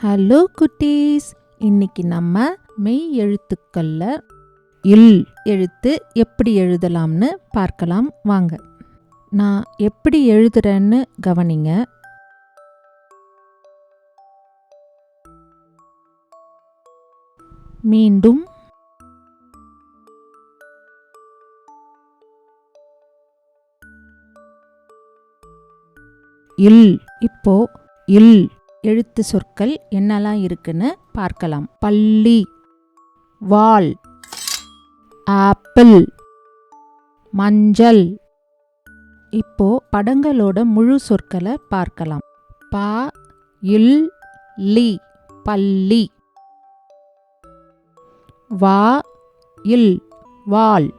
Hello குட்டீஸ், இன்னைக்கு நம்ம மெய் எழுத்துக்கள்ல இல் எழுத்து எப்படி எழுதலாம்னு பார்க்கலாம் வாங்க. நான் எப்படி எழுதுறேன்னு கவனிங்க. மீண்டும் இல். இப்போ இல் எழுத்து சொற்கள் என்னெல்லாம் இருக்குன்னு பார்க்கலாம். பள்ளி, வாள், ஆப்பிள், மஞ்சள். இப்போ படங்களோட முழு சொற்களை பார்க்கலாம். பா இல் லி பள்ளி, வா இல் வாள்,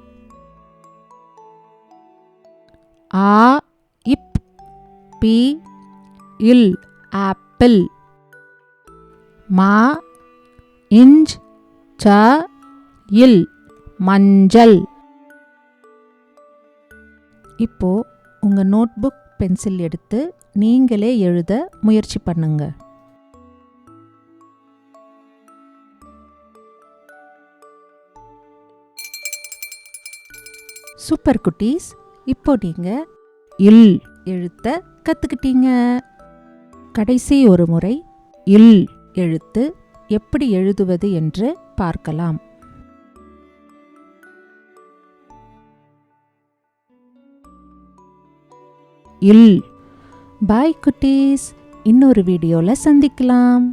ஆ இப் பி இல் ஆப்பிள், மா இஞ்ச் ச இல் மஞ்சள். இப்போ உங்க நோட்புக் பென்சில் எடுத்து நீங்களே எழுத முயற்சி பண்ணுங்க. சூப்பர் குட்டீஸ், இப்போ நீங்க இல் எழுத்த கத்துக்கிட்டீங்க. கடைசி ஒரு முறை இல் எழுத்து எப்படி எழுதுவது என்று பார்க்கலாம். இல். பாய் குட்டீஸ், இன்னொரு வீடியோல சந்திக்கலாம்.